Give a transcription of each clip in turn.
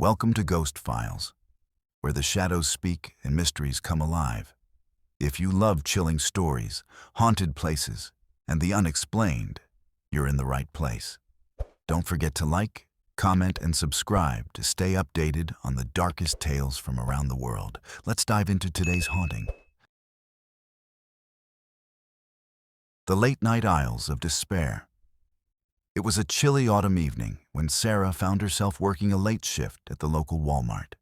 Welcome to Ghost Files, where the shadows speak and mysteries come alive. If you love chilling stories, haunted places, and the unexplained, you're in the right place. Don't forget to like, comment, and subscribe to stay updated on the darkest tales from around the world. Let's dive into today's haunting. The late-night aisles of despair. It was a chilly autumn evening when Sarah found herself working a late shift at the local Walmart.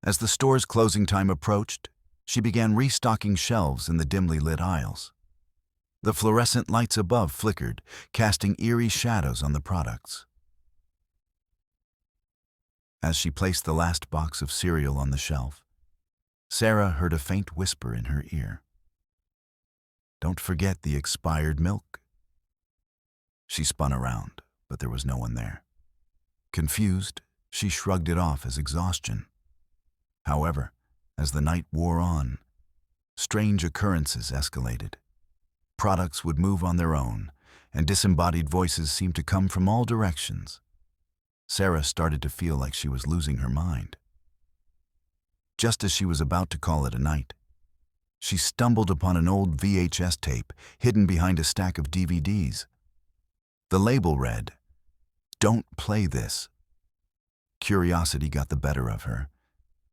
As the store's closing time approached, she began restocking shelves in the dimly lit aisles. The fluorescent lights above flickered, casting eerie shadows on the products. As she placed the last box of cereal on the shelf, Sarah heard a faint whisper in her ear. "Don't forget the expired milk." She spun around, but there was no one there. Confused, she shrugged it off as exhaustion. However, as the night wore on, strange occurrences escalated. Products would move on their own, and disembodied voices seemed to come from all directions. Sarah started to feel like she was losing her mind. Just as she was about to call it a night, she stumbled upon an old VHS tape hidden behind a stack of DVDs. The label read, "Don't play this." Curiosity got the better of her,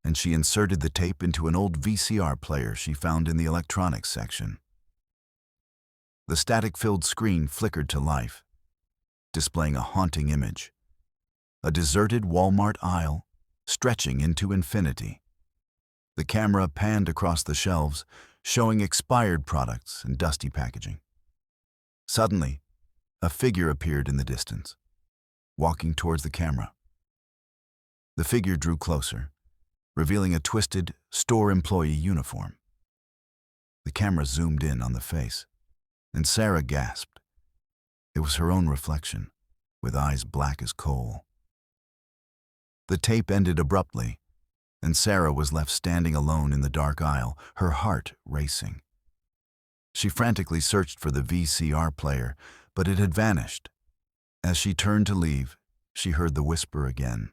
and she inserted the tape into an old VCR player she found in the electronics section. The static-filled screen flickered to life, displaying a haunting image. A deserted Walmart aisle stretching into infinity. The camera panned across the shelves, showing expired products and dusty packaging. Suddenly, a figure appeared in the distance, walking towards the camera. The figure drew closer, revealing a twisted store employee uniform. The camera zoomed in on the face, and Sarah gasped. It was her own reflection, with eyes black as coal. The tape ended abruptly, and Sarah was left standing alone in the dark aisle, her heart racing. She frantically searched for the VCR player, but it had vanished. As she turned to leave, she heard the whisper again.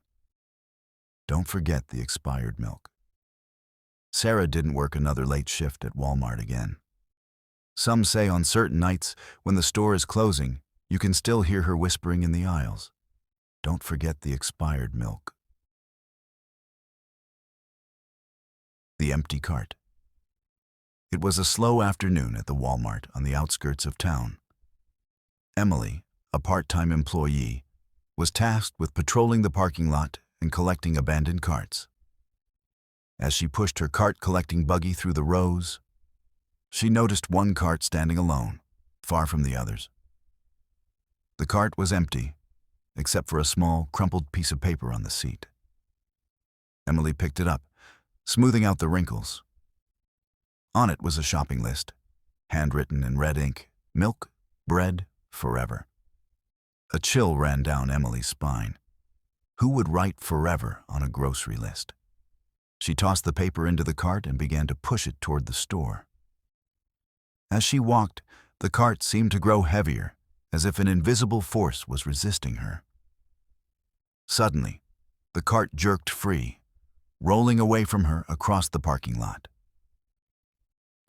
"Don't forget the expired milk." Sarah didn't work another late shift at Walmart again. Some say on certain nights, when the store is closing, you can still hear her whispering in the aisles. Don't forget the expired milk. The empty cart. It was a slow afternoon at the Walmart on the outskirts of town. Emily, a part-time employee, was tasked with patrolling the parking lot and collecting abandoned carts. As she pushed her cart-collecting buggy through the rows, she noticed one cart standing alone, far from the others. The cart was empty, except for a small, crumpled piece of paper on the seat. Emily picked it up, smoothing out the wrinkles. On it was a shopping list, handwritten in red ink: milk, bread, forever. A chill ran down Emily's spine. Who would write forever on a grocery list? She tossed the paper into the cart and began to push it toward the store. As she walked, the cart seemed to grow heavier, as if an invisible force was resisting her. Suddenly, the cart jerked free, rolling away from her across the parking lot.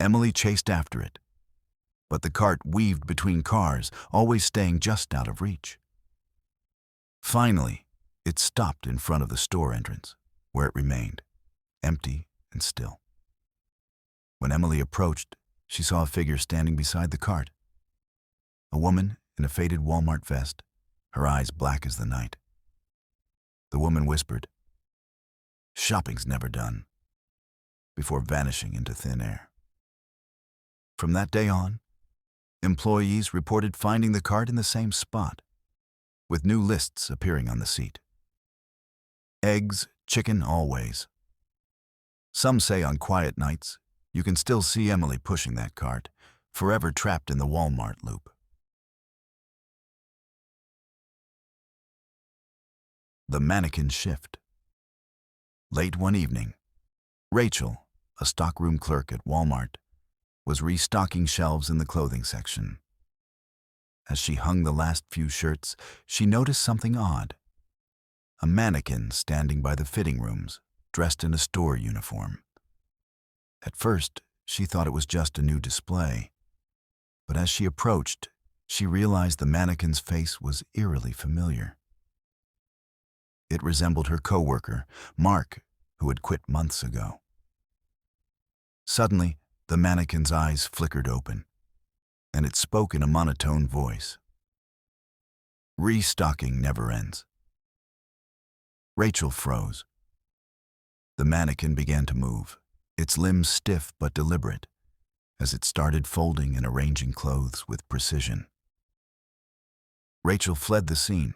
Emily chased after it, but the cart weaved between cars, always staying just out of reach. Finally, it stopped in front of the store entrance, where it remained, empty and still. When Emily approached, she saw a figure standing beside the cart. A woman in a faded Walmart vest, her eyes black as the night. The woman whispered, "Shopping's never done," before vanishing into thin air. From that day on, employees reported finding the cart in the same spot, with new lists appearing on the seat. Eggs, chicken, always. Some say on quiet nights, you can still see Emily pushing that cart, forever trapped in the Walmart loop. The mannequin shift. Late one evening, Rachel, a stockroom clerk at Walmart, was restocking shelves in the clothing section. As she hung the last few shirts, she noticed something odd. a mannequin standing by the fitting rooms, dressed in a store uniform. At first, she thought it was just a new display, but as she approached, she realized the mannequin's face was eerily familiar. It resembled her co-worker, Mark, who had quit months ago. Suddenly, the mannequin's eyes flickered open, and it spoke in a monotone voice. "Restocking never ends." Rachel froze. The mannequin began to move, its limbs stiff but deliberate, as it started folding and arranging clothes with precision. Rachel fled the scene,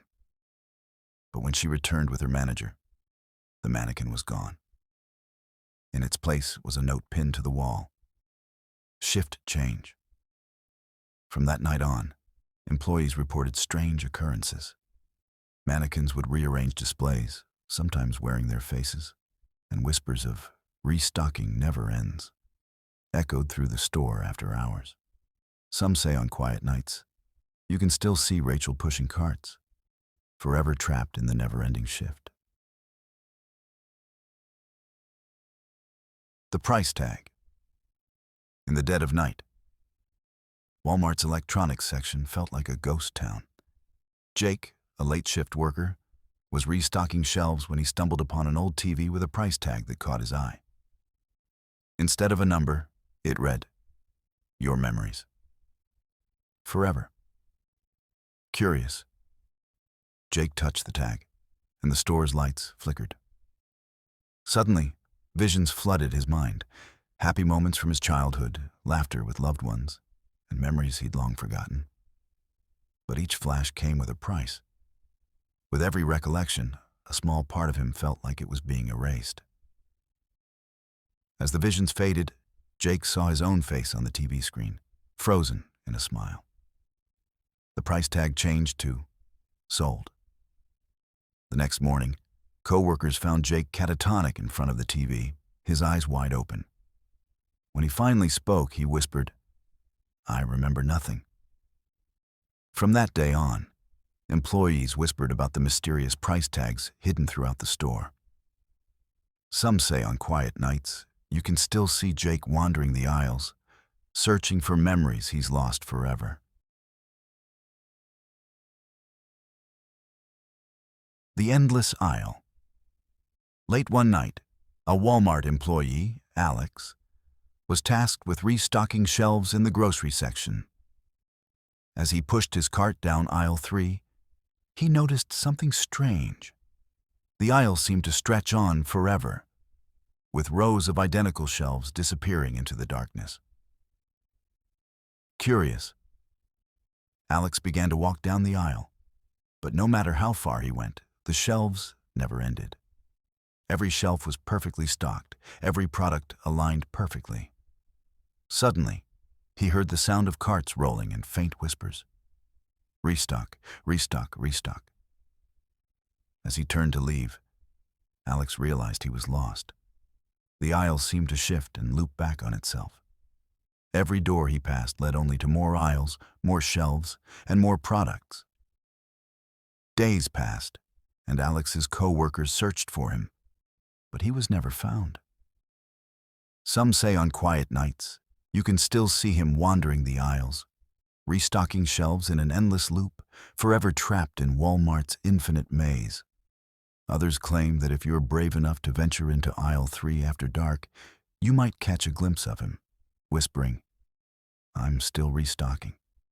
but when she returned with her manager, the mannequin was gone. In its place was a note pinned to the wall. "Shift change." From that night on, employees reported strange occurrences. Mannequins would rearrange displays, sometimes wearing their faces, and whispers of "restocking never ends" echoed through the store after hours. Some say on quiet nights, you can still see Rachel pushing carts, forever trapped in the never-ending shift. The price tag. In the dead of night, Walmart's electronics section felt like a ghost town. Jake, a late shift worker, was restocking shelves when he stumbled upon an old TV with a price tag that caught his eye. Instead of a number, it read, "Your memories. Forever." Curious, Jake touched the tag, and the store's lights flickered. Suddenly, visions flooded his mind, happy moments from his childhood, laughter with loved ones, and memories he'd long forgotten. But each flash came with a price. With every recollection, a small part of him felt like it was being erased. As the visions faded, Jake saw his own face on the TV screen, frozen in a smile. The price tag changed to "sold." The next morning, co-workers found Jake catatonic in front of the TV, his eyes wide open. When he finally spoke, he whispered, "I remember nothing." From that day on, employees whispered about the mysterious price tags hidden throughout the store. Some say on quiet nights, you can still see Jake wandering the aisles, searching for memories he's lost forever. The endless aisle. Late one night, a Walmart employee, Alex, was tasked with restocking shelves in the grocery section. As he pushed his cart down aisle 3, he noticed something strange. The aisle seemed to stretch on forever, with rows of identical shelves disappearing into the darkness. Curious, Alex began to walk down the aisle, but no matter how far he went, the shelves never ended. Every shelf was perfectly stocked, every product aligned perfectly. Suddenly, he heard the sound of carts rolling and faint whispers. "Restock, restock, restock." As he turned to leave, Alex realized he was lost. The aisle seemed to shift and loop back on itself. Every door he passed led only to more aisles, more shelves, and more products. Days passed, and Alex's co-workers searched for him, but he was never found. Some say on quiet nights, you can still see him wandering the aisles, restocking shelves in an endless loop, forever trapped in Walmart's infinite maze. Others claim that if you're brave enough to venture into aisle 3 after dark, you might catch a glimpse of him, whispering, "I'm still restocking."